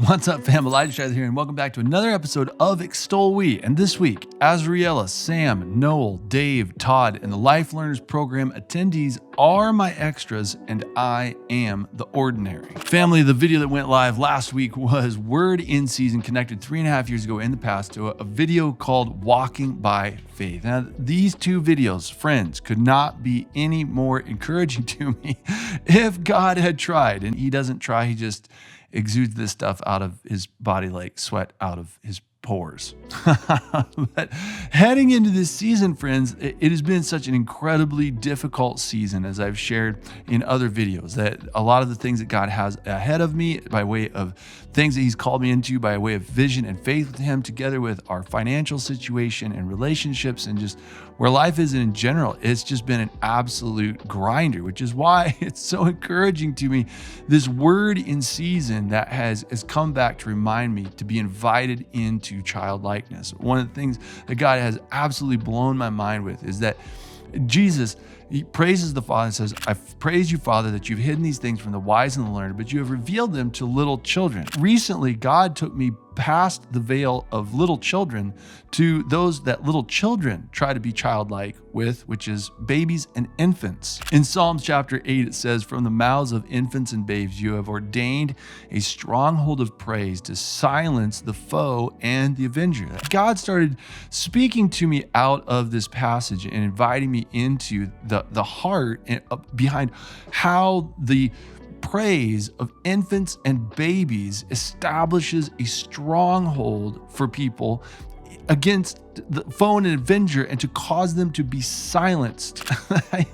What's up, fam? Elijah Shires here, and welcome back to another episode of EXTOL WE. And this week, Azriella, Sam, Noel, Dave, Todd, and the Life Learners Program attendees are my extras, and I am the ordinary. Family, the video that went live last week was Word in Season, connected 3.5 years ago in the past to a video called Walking by Faith. Now, these two videos, friends, could not be any more encouraging to me if God had tried. And he doesn't try, he just exudes this stuff out of his body like sweat out of his pores. But heading into this season, friends, it has been such an incredibly difficult season, as I've shared in other videos, that a lot of the things that God has ahead of me by way of things that he's called me into by way of vision and faith with him, together with our financial situation and relationships and just where life is in general, it's just been an absolute grinder, which is why it's so encouraging to me, this word in season that has come back to remind me to be invited into childlikeness. One of the things that God has absolutely blown my mind with is that Jesus, he praises the Father and says, I praise you, Father, that you've hidden these things from the wise and the learned, but you have revealed them to little children. Recently, God took me past the veil of little children to those that little children try to be childlike with, which is babies and infants. In Psalms chapter 8, it says, from the mouths of infants and babes, you have ordained a stronghold of praise to silence the foe and the avenger. God started speaking to me out of this passage and inviting me into the heart behind how the praise of infants and babies establishes a stronghold for people against the foe and avenger, and to cause them to be silenced.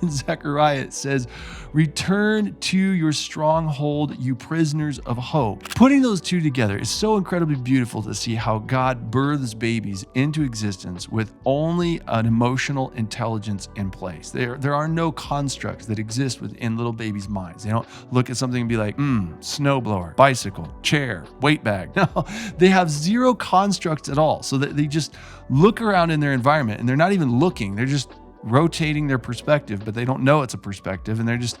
In Zechariah, it says, return to your stronghold, you prisoners of hope. Putting those two together is so incredibly beautiful to see how God births babies into existence with only an emotional intelligence in place. There are no constructs that exist within little babies' minds. They don't look at something and be like, snowblower, bicycle, chair, weight bag. No, they have zero constructs at all, so that they just look around in their environment and they're not even looking. They're just rotating their perspective, but they don't know it's a perspective, and they're just,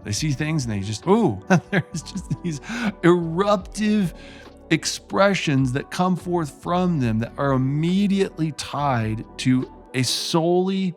they see things and they just, there's just these eruptive expressions that come forth from them that are immediately tied to a solely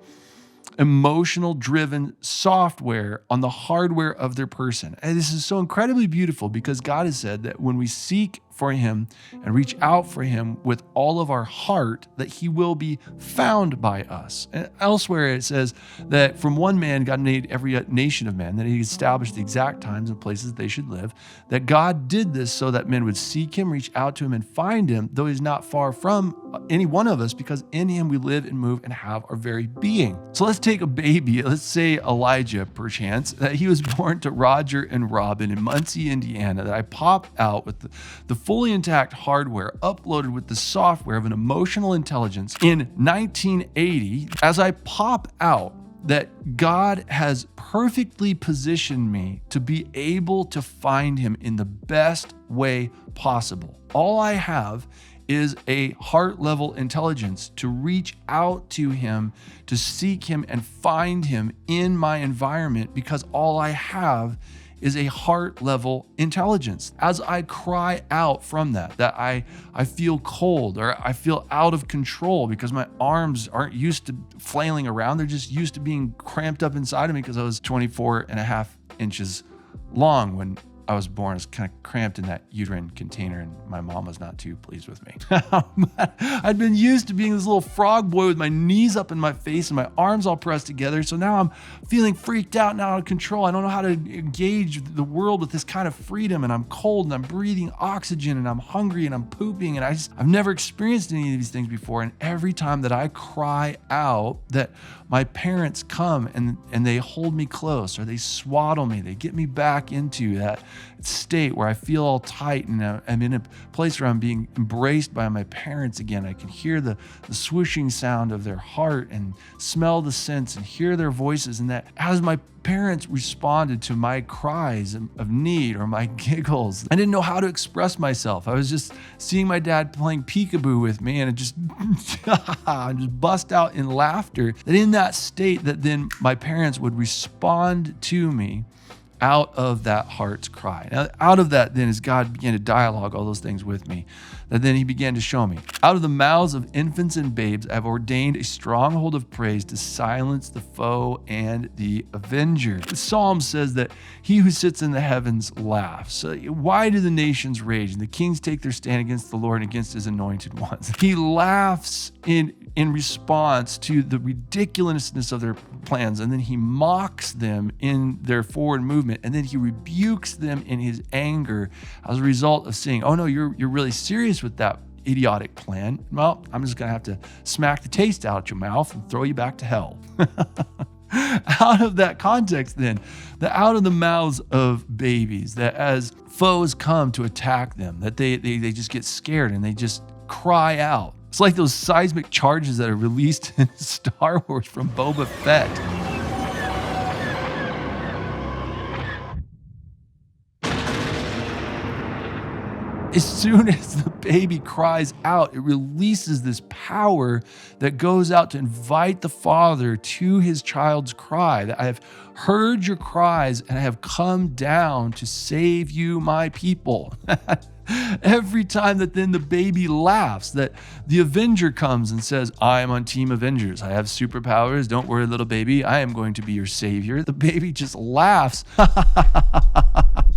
emotional driven software on the hardware of their person. And this is so incredibly beautiful because God has said that when we seek for him and reach out for him with all of our heart, that he will be found by us. And elsewhere it says that from one man God made every nation of men, that he established the exact times and places they should live, that God did this so that men would seek him, reach out to him, and find him, though he's not far from any one of us, because in him we live and move and have our very being. So let's take a baby, let's say Elijah, perchance, that he was born to Roger and Robin in Muncie, Indiana, that I pop out with the fully intact hardware uploaded with the software of an emotional intelligence in 1980. As I pop out, that God has perfectly positioned me to be able to find him in the best way possible. All I have is a heart level intelligence to reach out to him, to seek him and find him in my environment, because all I have is a heart level intelligence. As I cry out from that I feel cold or I feel out of control because my arms aren't used to flailing around. They're just used to being cramped up inside of me because I was 24.5 inches long when I was born. I was kind of cramped in that uterine container, and my mom was not too pleased with me. I'd been used to being this little frog boy with my knees up in my face and my arms all pressed together. So now I'm feeling freaked out and out of control. I don't know how to engage the world with this kind of freedom, and I'm cold and I'm breathing oxygen and I'm hungry and I'm pooping, and I've never experienced any of these things before. And every time that I cry out, that my parents come and they hold me close, or they swaddle me, they get me back into that state where I feel all tight and I'm in a place where I'm being embraced by my parents again. I can hear the swooshing sound of their heart and smell the scents and hear their voices. And that as my parents responded to my cries of need or my giggles, I didn't know how to express myself. I was just seeing my dad playing peekaboo with me, and it just bust out in laughter. That in that state, that then my parents would respond to me out of that heart's cry. Now, out of that, then, as God began to dialogue all those things with me, that then he began to show me, out of the mouths of infants and babes, I have ordained a stronghold of praise to silence the foe and the avenger. The Psalm says that he who sits in the heavens laughs. Why do the nations rage and the kings take their stand against the Lord and against his anointed ones? He laughs in response to the ridiculousness of their plans, and then he mocks them in their forward movement, and then he rebukes them in his anger as a result of saying, oh no, you're really serious with that idiotic plan. Well, I'm just gonna have to smack the taste out your mouth and throw you back to hell. Out of that context, then, out of the mouths of babies, that as foes come to attack them, that they just get scared and they just cry out. It's like those seismic charges that are released in Star Wars from Boba Fett. As soon as the baby cries out, it releases this power that goes out to invite the Father to his child's cry, that I have heard your cries and I have come down to save you, my people. Every time that then the baby laughs, that the Avenger comes and says, I am on Team Avengers. I have superpowers. Don't worry, little baby. I am going to be your savior. The baby just laughs.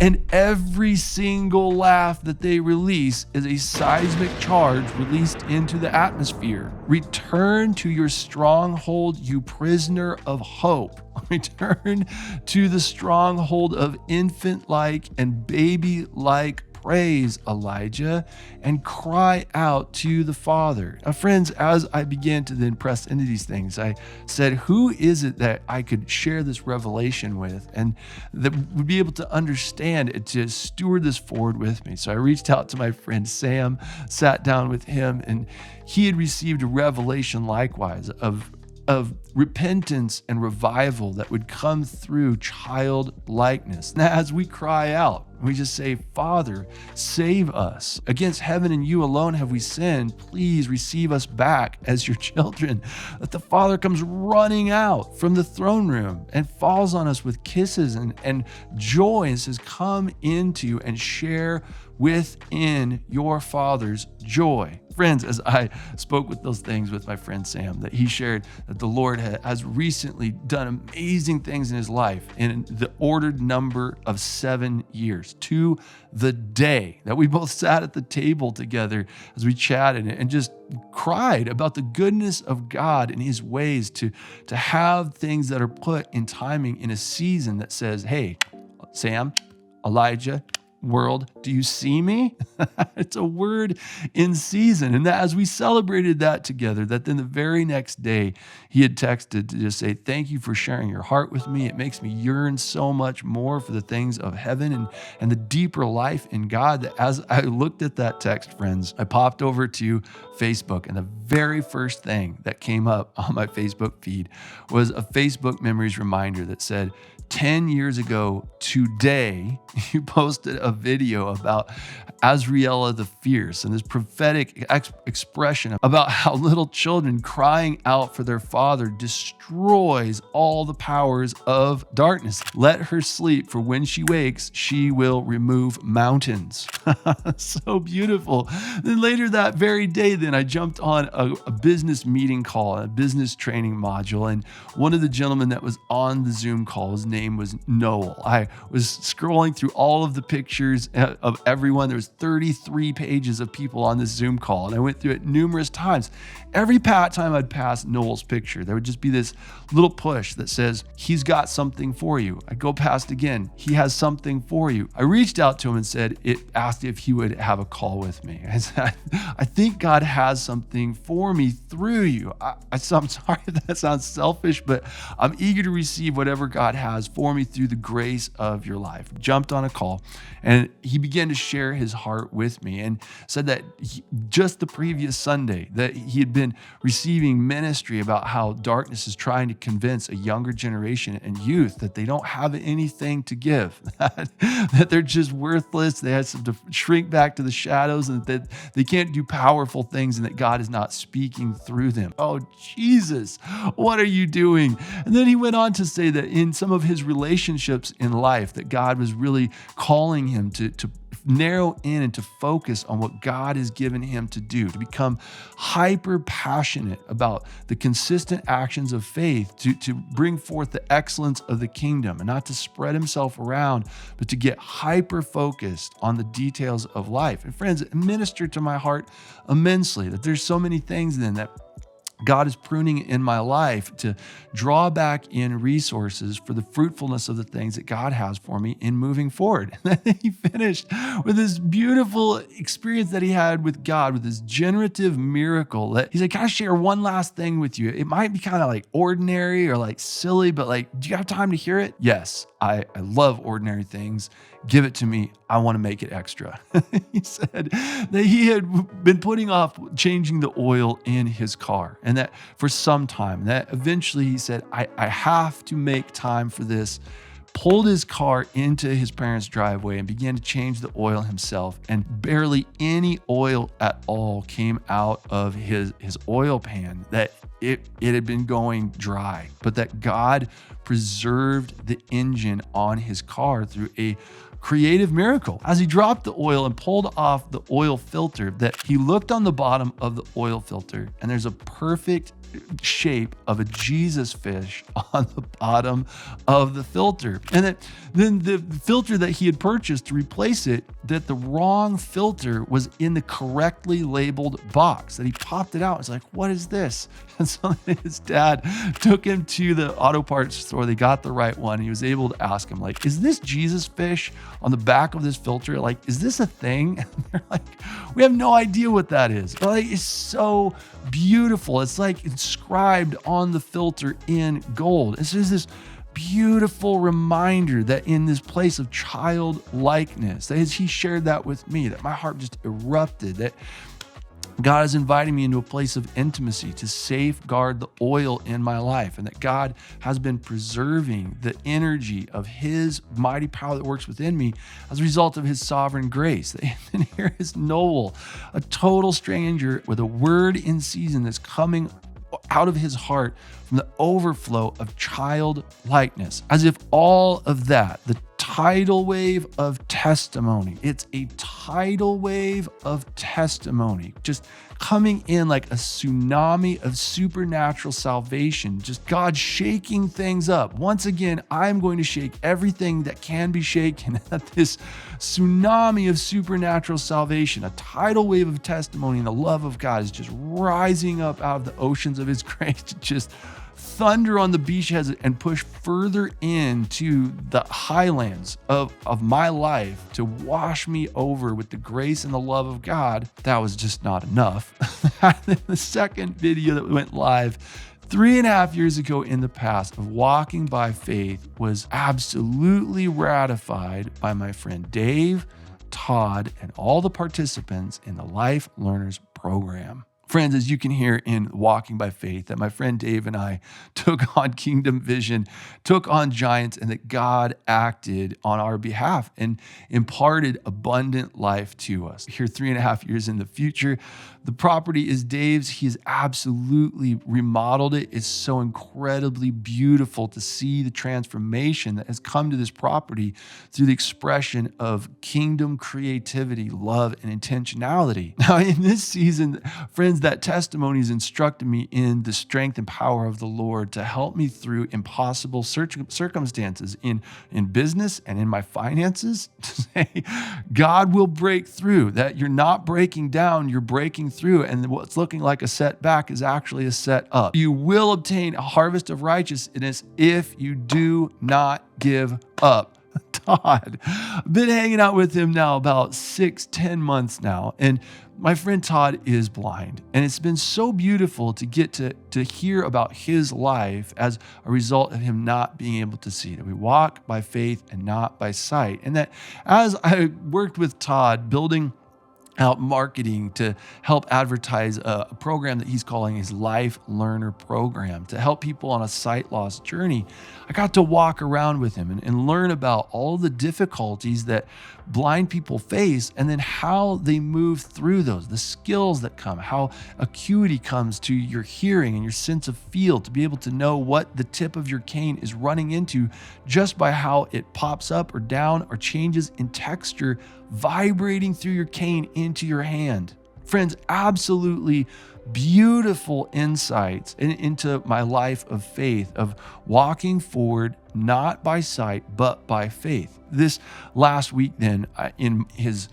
And every single laugh that they release is a seismic charge released into the atmosphere. Return to your stronghold, you prisoner of hope. Return to the stronghold of infant-like and baby-like praise, Elijah, and cry out to the Father. Now, friends, as I began to then press into these things, I said, who is it that I could share this revelation with and that would be able to understand it, to steward this forward with me? So I reached out to my friend Sam, sat down with him, and he had received a revelation likewise of repentance and revival that would come through childlikeness. Now, as we cry out, we just say, Father, save us. Against heaven and you alone have we sinned. Please receive us back as your children. That the Father comes running out from the throne room and falls on us with kisses and joy and says, come into and share within your Father's joy. Friends, as I spoke with those things with my friend Sam, that he shared that the Lord has recently done amazing things in his life in the ordered number of 7 years, to the day that we both sat at the table together as we chatted and just cried about the goodness of God and his ways to have things that are put in timing in a season that says, hey, Sam, Elijah, world, do you see me? It's a word in season. And that as we celebrated that together, that then the very next day he had texted to just say, thank you for sharing your heart with me. It makes me yearn so much more for the things of heaven and the deeper life in God. That as I looked at that text, friends, I popped over to Facebook, and the very first thing that came up on my Facebook feed was a Facebook memories reminder that said, 10 years ago today, you posted a video about Azriela the Fierce and this prophetic expression about how little children crying out for their father destroys all the powers of darkness. Let her sleep, for when she wakes, she will remove mountains. So beautiful. Then later that very day, then I jumped on a business meeting call, a business training module, and one of the gentlemen that was on the Zoom call, his name was Noel. I was scrolling through all of the pictures of everyone. There was 33 pages of people on this Zoom call, and I went through it numerous times. Every time I'd pass Noel's picture, there would just be this little push that says, he's got something for you. I go past again, he has something for you. I reached out to him and asked if he would have a call with me. I said, I think God has something for me through you. I'm sorry if that sounds selfish, but I'm eager to receive whatever God has for me through the grace of your life. Jumped jumped on a call and he began to share his heart with me and said that just the previous Sunday that he had been receiving ministry about how darkness is trying to convince a younger generation and youth that they don't have anything to give, that they're just worthless. They had to shrink back to the shadows and that they can't do powerful things and that God is not speaking through them. Oh, Jesus, what are you doing? And then he went on to say that in some of his relationships in life, that God was really calling him to narrow in and to focus on what God has given him to do, to become hyper passionate about the consistent actions of faith, to bring forth the excellence of the kingdom and not to spread himself around, but to get hyper focused on the details of life. And friends, it ministered to my heart immensely that there's so many things then that God is pruning in my life to draw back in resources for the fruitfulness of the things that God has for me in moving forward. And then he finished with this beautiful experience that he had with God, with this generative miracle that he's like, can I share one last thing with you? It might be kind of like ordinary or like silly, but like, do you have time to hear it? Yes, I love ordinary things. Give it to me. I want to make it extra. He said that he had been putting off changing the oil in his car and that for some time, that eventually he said, I have to make time for this, pulled his car into his parents' driveway and began to change the oil himself. And barely any oil at all came out of his oil pan, that it had been going dry, but that God preserved the engine on his car through a creative miracle. As he dropped the oil and pulled off the oil filter, that he looked on the bottom of the oil filter and there's a perfect shape of a Jesus fish on the bottom of the filter. And then the filter that he had purchased to replace it, that the wrong filter was in the correctly labeled box, that he popped it out. It's like, what is this? And so his dad took him to the auto parts store. They got the right one. He was able to ask him, like, is this Jesus fish on the back of this filter? Like, is this a thing? And they're like, we have no idea what that is. But like, it's so beautiful. It's like inscribed on the filter in gold. It's just this beautiful reminder that in this place of childlikeness, that as he shared that with me, that my heart just erupted, that God is inviting me into a place of intimacy to safeguard the oil in my life, and that God has been preserving the energy of his mighty power that works within me as a result of his sovereign grace. And here is Noel, a total stranger with a word in season that's coming out of his heart from the overflow of childlikeness, as if all of that, the tidal wave of testimony, it's a tidal wave of testimony, just coming in like a tsunami of supernatural salvation, just God shaking things up. Once again, I'm going to shake everything that can be shaken at this tsunami of supernatural salvation. A tidal wave of testimony and the love of God is just rising up out of the oceans of his grace to just thunder on the beachheads and push further into the highlands of my life to wash me over with the grace and the love of God. That was just not enough. The second video that went live 3.5 years ago in the past of walking by faith was absolutely ratified by my friend Dave, Todd, and all the participants in the Life Learners program. Friends, as you can hear in Walking by Faith, that my friend Dave and I took on kingdom vision, took on giants, and that God acted on our behalf and imparted abundant life to us. Here, 3.5 years in the future, the property is Dave's. He has absolutely remodeled it. It's so incredibly beautiful to see the transformation that has come to this property through the expression of kingdom creativity, love, and intentionality. Now, in this season, friends, that testimony has instructed me in the strength and power of the Lord to help me through impossible circumstances in business and in my finances. To say, God will break through, that you're not breaking down, you're breaking through, and what's looking like a setback is actually a set up. You will obtain a harvest of righteousness if you do not give up. Todd. I've been hanging out with him now about 6-10 months now. And my friend Todd is blind. And it's been so beautiful to get to hear about his life as a result of him not being able to see. That we walk by faith and not by sight. And that as I worked with Todd building out marketing to help advertise a program that he's calling his Life Learner Program to help people on a sight loss journey, I got to walk around with him and learn about all the difficulties that blind people face and then how they move through those, the skills that come, how acuity comes to your hearing and your sense of feel to be able to know what the tip of your cane is running into just by how it pops up or down or changes in texture, vibrating through your cane into your hand. Friends, absolutely beautiful insights into my life of faith, of walking forward, not by sight, but by faith. This last week then, in his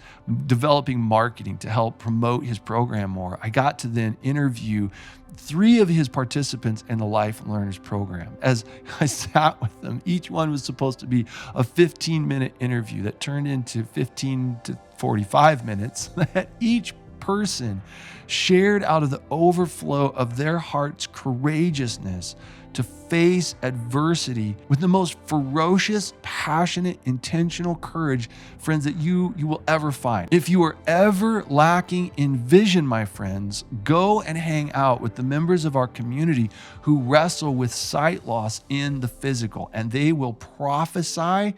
developing marketing to help promote his program more, I got to then interview 3 of his participants in the Life Learners Program. As I sat with them, each one was supposed to be a 15-minute interview that turned into 15 to 45 minutes that each person shared out of the overflow of their heart's courageousness to face adversity with the most ferocious, passionate, intentional courage, friends, that you will ever find. If you are ever lacking in vision, my friends, go and hang out with the members of our community who wrestle with sight loss in the physical, and they will prophesy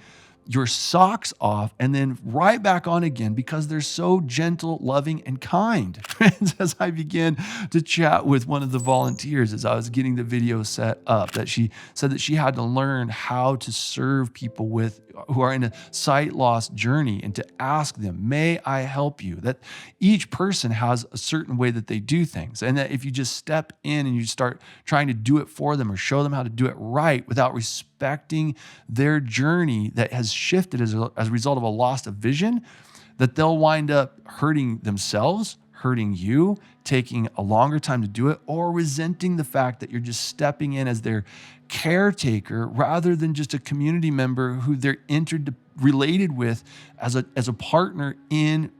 your socks off and then right back on again because they're so gentle, loving, and kind. Friends, as I began to chat with one of the volunteers as I was getting the video set up, that she said that she had to learn how to serve people who are in a sight loss journey and to ask them, may I help you? That each person has a certain way that they do things. And that if you just step in and you start trying to do it for them or show them how to do it right without respecting their journey that has shifted as a result of a loss of vision, that they'll wind up hurting themselves, hurting you, taking a longer time to do it, or resenting the fact that you're just stepping in as their caretaker rather than just a community member who they're related with as a partner in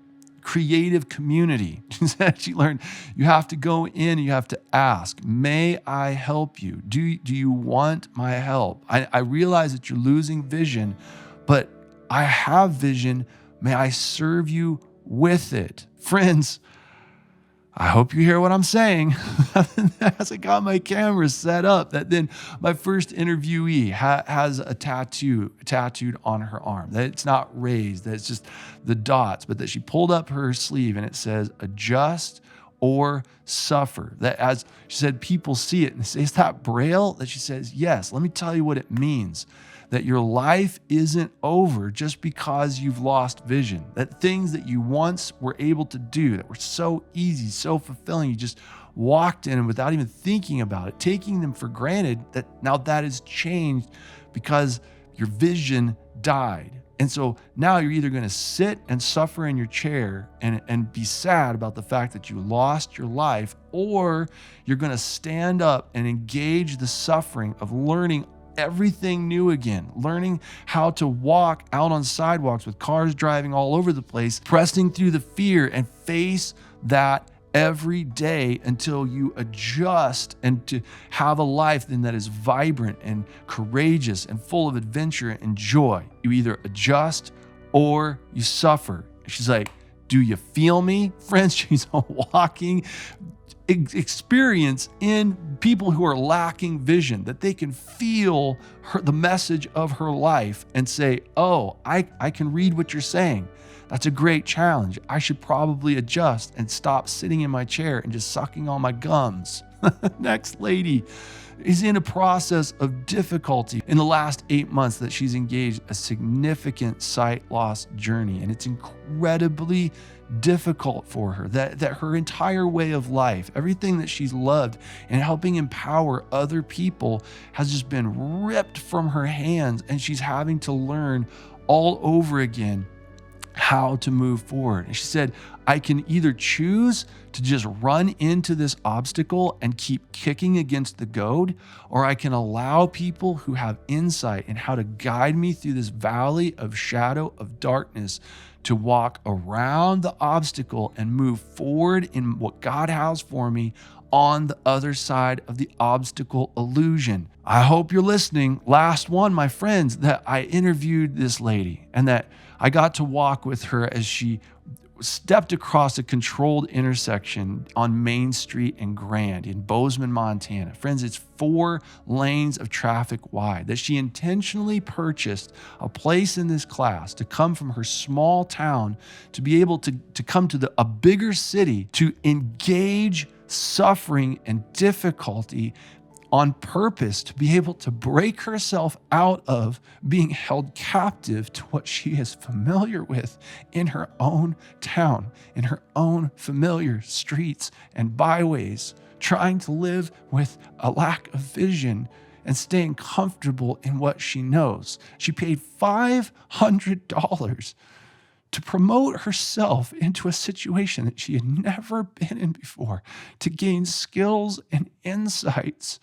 creative community. She learned you have to go in and you have to ask, may I help you? Do you want my help? I realize that you're losing vision, but I have vision. May I serve you with it? Friends, I hope you hear what I'm saying. As I got my camera set up, that then my first interviewee has a tattooed on her arm. That it's not raised, that it's just the dots, but that she pulled up her sleeve and it says, adjust or suffer. That, as she said, people see it and they say, is that Braille? That she says, yes, let me tell you what it means. That your life isn't over just because you've lost vision. That things that you once were able to do that were so easy, so fulfilling, you just walked in and without even thinking about it, taking them for granted, that now that has changed because your vision died. And so now you're either going to sit and suffer in your chair and be sad about the fact that you lost your life, or you're going to stand up and engage the suffering of learning everything new again, learning how to walk out on sidewalks with cars driving all over the place, pressing through the fear and face that every day until you adjust and to have a life then that is vibrant and courageous and full of adventure and joy. You either adjust or you suffer. She's like, do you feel me? Friends, she's a walking experience in people who are lacking vision, that they can feel the message of her life and say, oh, I can read what you're saying. That's a great challenge. I should probably adjust and stop sitting in my chair and just sucking on my gums. Next lady is in a process of difficulty in the last 8 months that she's engaged a significant sight loss journey. And it's incredibly difficult for her, that her entire way of life, everything that she's loved and helping empower other people has just been ripped from her hands, and she's having to learn all over again how to move forward. And she said, I can either choose to just run into this obstacle and keep kicking against the goad, or I can allow people who have insight in how to guide me through this valley of shadow of darkness to walk around the obstacle and move forward in what God has for me on the other side of the obstacle illusion. I hope you're listening. Last one, my friends, that I interviewed this lady and that I got to walk with her as she stepped across a controlled intersection on Main Street and Grand in Bozeman, Montana. Friends, it's 4 lanes of traffic wide, that she intentionally purchased a place in this class to come from her small town to be able to come to a bigger city to engage suffering and difficulty on purpose, to be able to break herself out of being held captive to what she is familiar with in her own town, in her own familiar streets and byways, trying to live with a lack of vision and staying comfortable in what she knows. She paid $500 to promote herself into a situation that she had never been in before, to gain skills and insights,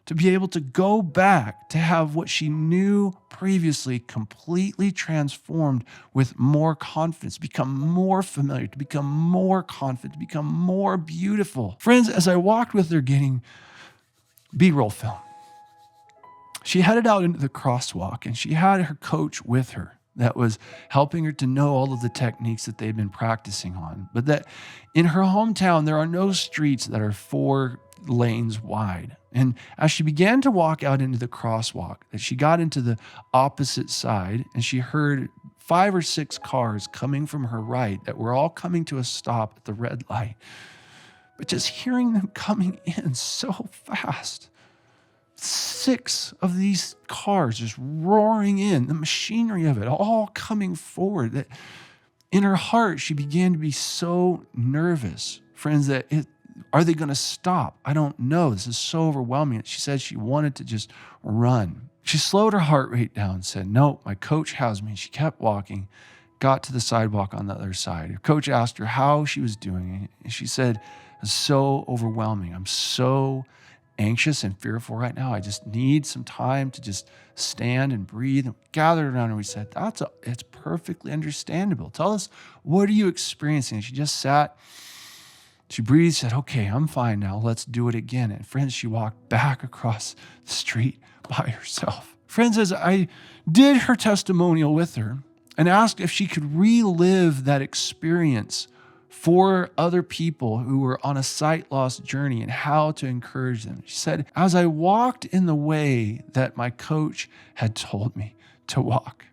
to be able to go back to have what she knew previously completely transformed with more confidence, become more familiar, to become more confident, to become more beautiful. Friends, as I walked with her getting B-roll film, she headed out into the crosswalk and she had her coach with her that was helping her to know all of the techniques that they've been practicing on. But that in her hometown, there are no streets that are 4 lanes wide. And as she began to walk out into the crosswalk, that she got into the opposite side and she heard 5 or 6 cars coming from her right that were all coming to a stop at the red light. But just hearing them coming in so fast, 6 of these cars just roaring in, the machinery of it all coming forward, that in her heart, she began to be so nervous. Friends, are they going to stop? I don't know. This is so overwhelming. She said she wanted to just run. She slowed her heart rate down and said, no, my coach has me. She kept walking, got to the sidewalk on the other side. Her coach asked her how she was doing. And she said, it's so overwhelming. I'm so anxious and fearful right now. I just need some time to just stand and breathe. And we gathered around and we said, it's perfectly understandable. Tell us, what are you experiencing? And she just sat, she breathed, said, okay, I'm fine now. Let's do it again. And friends, she walked back across the street by herself. Friends, as I did her testimonial with her and asked if she could relive that experience for other people who were on a sight loss journey and how to encourage them. She said, as I walked in the way that my coach had told me to walk,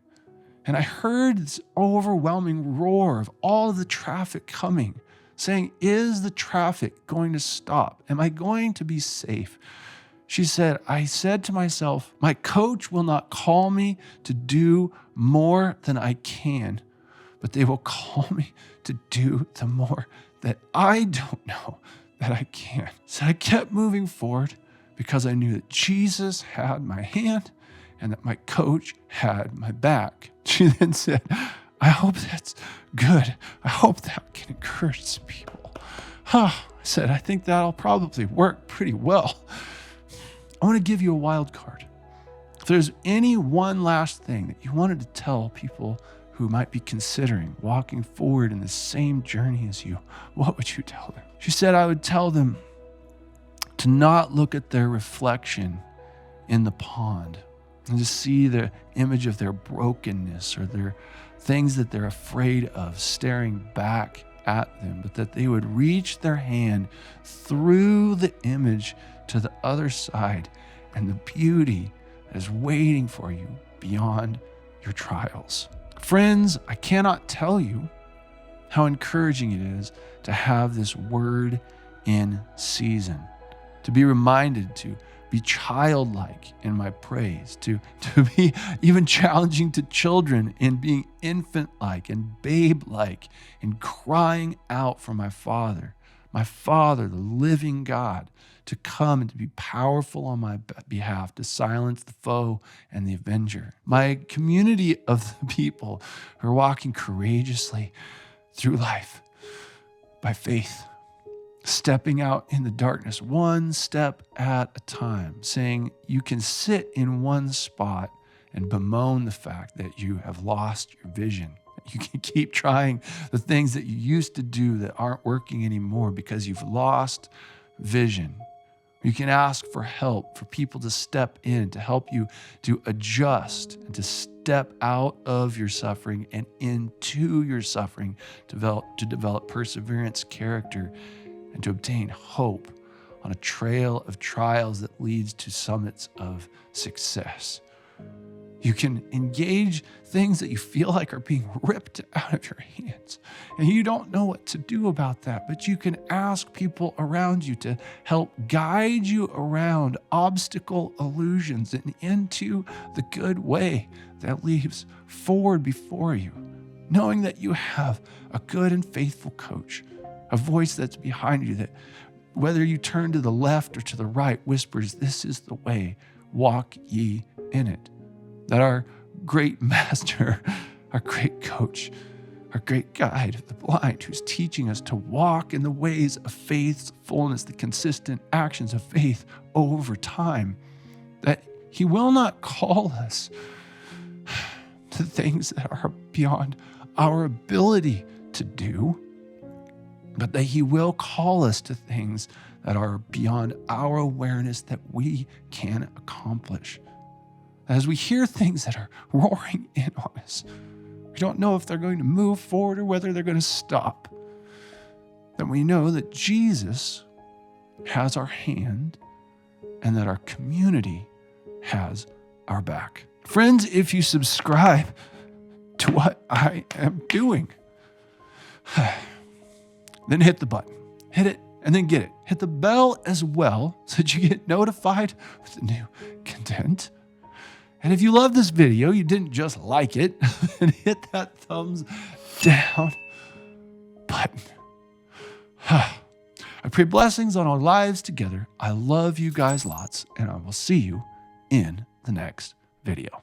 and I heard this overwhelming roar of all of the traffic coming, saying, is the traffic going to stop? Am I going to be safe? She said, I said to myself, my coach will not call me to do more than I can, but they will call me to do the more that I don't know that I can. So I kept moving forward because I knew that Jesus had my hand and that my coach had my back. She then said, I hope that's good. I hope that can encourage some people. I said, I think that'll probably work pretty well. I want to give you a wild card. If there's any one last thing that you wanted to tell people who might be considering walking forward in the same journey as you, what would you tell them? She said, I would tell them to not look at their reflection in the pond and to see the image of their brokenness or their things that they're afraid of staring back at them, but that they would reach their hand through the image to the other side and the beauty that is waiting for you beyond your trials. Friends, I cannot tell you how encouraging it is to have this word in season, to be reminded to be childlike in my praise, to be even challenging to children in being infant-like and babe-like in crying out for my Father, my Father, the living God, to come and to be powerful on my behalf, to silence the foe and the avenger. My community of the people who are walking courageously through life by faith, stepping out in the darkness, one step at a time, saying you can sit in one spot and bemoan the fact that you have lost your vision. You can keep trying the things that you used to do that aren't working anymore because you've lost vision. You can ask for help, for people to step in, to help you to adjust and to step out of your suffering and into your suffering, to develop perseverance, character, and to obtain hope on a trail of trials that leads to summits of success. You can engage things that you feel like are being ripped out of your hands, and you don't know what to do about that, but you can ask people around you to help guide you around obstacle illusions and into the good way that leads forward before you, knowing that you have a good and faithful coach, a voice that's behind you that, whether you turn to the left or to the right, whispers, "This is the way, walk ye in it." That our great master, our great coach, our great guide of the blind, who's teaching us to walk in the ways of faith's fullness, the consistent actions of faith over time, that he will not call us to things that are beyond our ability to do, but that he will call us to things that are beyond our awareness that we can accomplish. As we hear things that are roaring in on us, we don't know if they're going to move forward or whether they're going to stop. Then we know that Jesus has our hand and that our community has our back. Friends, if you subscribe to what I am doing, then hit the button. Hit it and then get it. Hit the bell as well so that you get notified with the new content. And if you love this video, you didn't just like it, then hit that thumbs down button. I pray blessings on our lives together. I love you guys lots, and I will see you in the next video.